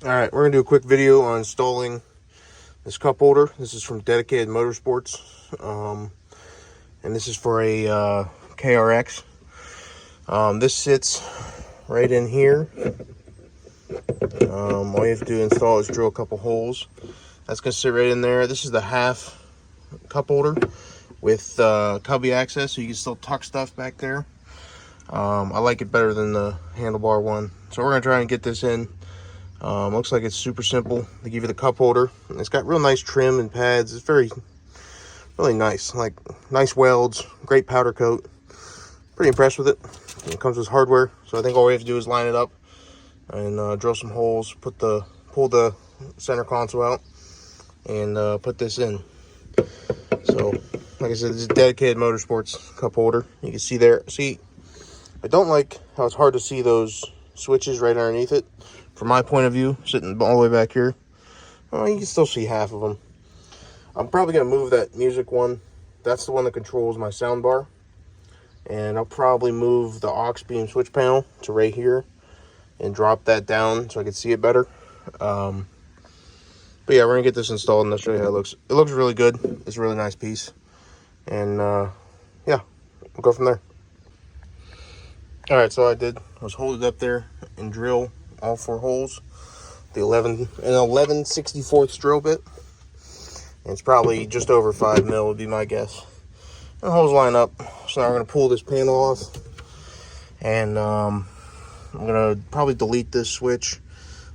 Alright, we're going to do a quick video on installing this cup holder. This is from Dedicated Motorsports. And this is for a KRX. This sits right in here. All you have to do to install is drill a couple holes. That's going to sit right in there. This is the half cup holder with cubby access, so you can still tuck stuff back there. I like it better than the handlebar one. So we're going to try and get this in. Looks like it's super simple. They give you the cup holder. It's got real nice trim and pads. It's really nice. Like nice welds, great powder coat. Pretty impressed with it. It comes with hardware, so I think all we have to do is line it up and drill some holes. Pull the center console out and put this in. So, like I said, this is Dedicated Motorsports cup holder. You can see there. See, I don't like how it's hard to see those switches right underneath it. From my point of view, sitting all the way back here, you can still see half of them. I'm probably going to move that music one. That's the one that controls my sound bar. And I'll probably move the aux beam switch panel to right here and drop that down so I can see it better. But yeah, we're going to get this installed and I'll show you how it looks. It looks really good. It's a really nice piece. And yeah, we'll go from there. Alright, so I was hold it up there and drill all 4 holes. The 11/64 drill bit. And it's probably just over 5 mil would be my guess. And the holes line up. So now we're going to pull this panel off. And I'm going to probably delete this switch,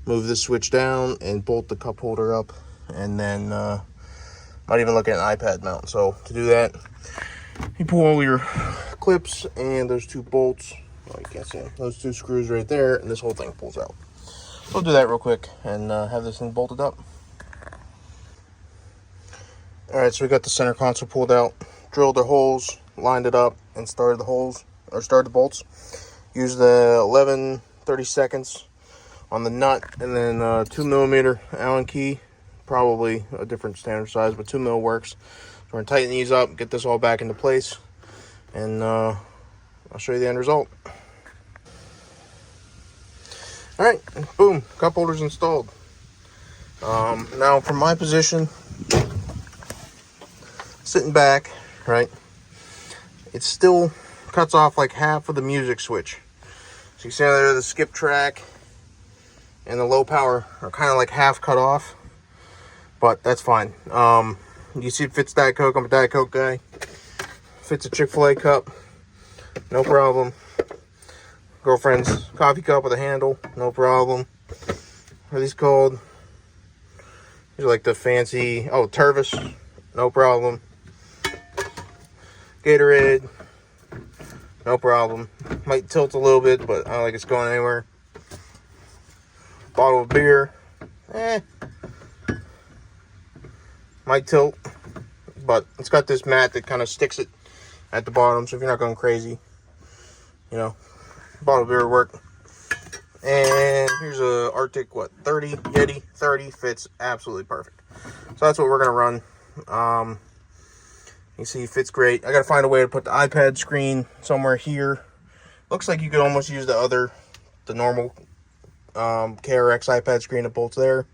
move this switch down, and bolt the cup holder up. And then might even look at an iPad mount. So to do that, you pull all your clips and those 2 bolts. Oh, you can't see them. Those 2 screws right there, and this whole thing pulls out. We'll do that real quick and have this thing bolted up. Alright, so we got the center console pulled out, drilled the holes, lined it up, and started the bolts. Use the 11/32 on the nut, and then 2mm Allen key, probably a different standard size, but 2mm works. So we're going to tighten these up, get this all back into place, and I'll show you the end result. Alright, boom, cup holder's installed. Now from my position, sitting back, right, it still cuts off like half of the music switch. So you see there, the skip track and the low power are kind of like half cut off, but that's fine. You see it fits Diet Coke. I'm a Diet Coke guy. Fits a Chick-fil-A cup, no problem. Girlfriend's coffee cup with a handle, no problem. What are these called? These are like the fancy, Tervis, no problem. Gatorade, no problem. Might tilt a little bit, but I don't think it's going anywhere. Bottle of beer, might tilt, but it's got this mat that kind of sticks it at the bottom, so if you're not going crazy, bottle of beer will work. And here's a Arctic 30 Yeti 30, fits absolutely perfect. So that's what we're gonna run. You see it fits great. I gotta find a way to put the iPad screen somewhere here. Looks like you could almost use the normal KRX iPad screen that bolts there.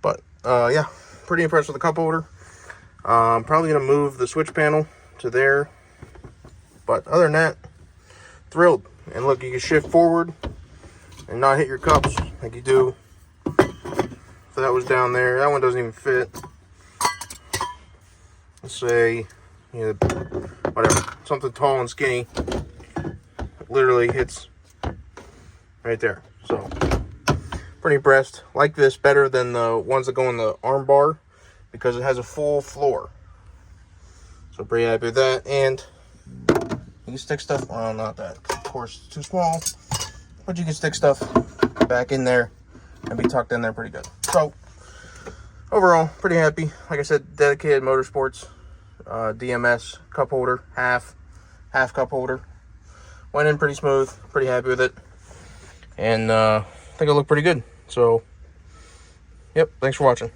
But yeah, pretty impressed with the cup holder. Probably gonna move the switch panel to there. But other than that, thrilled. And look, you can shift forward and not hit your cups like you do. So that was down there. That one doesn't even fit. Let's say, whatever, something tall and skinny. Literally hits right there. So, pretty impressed. Like this better than the ones that go in the arm bar because it has a full floor. So, pretty happy with that. And you can stick stuff, well, not that, of course, it's too small, but you can stick stuff back in there and be tucked in there pretty good. So, overall, pretty happy. Like I said, Dedicated Motorsports, DMS cup holder, half cup holder. Went in pretty smooth, pretty happy with it. And I think it'll look pretty good. So, yep, thanks for watching.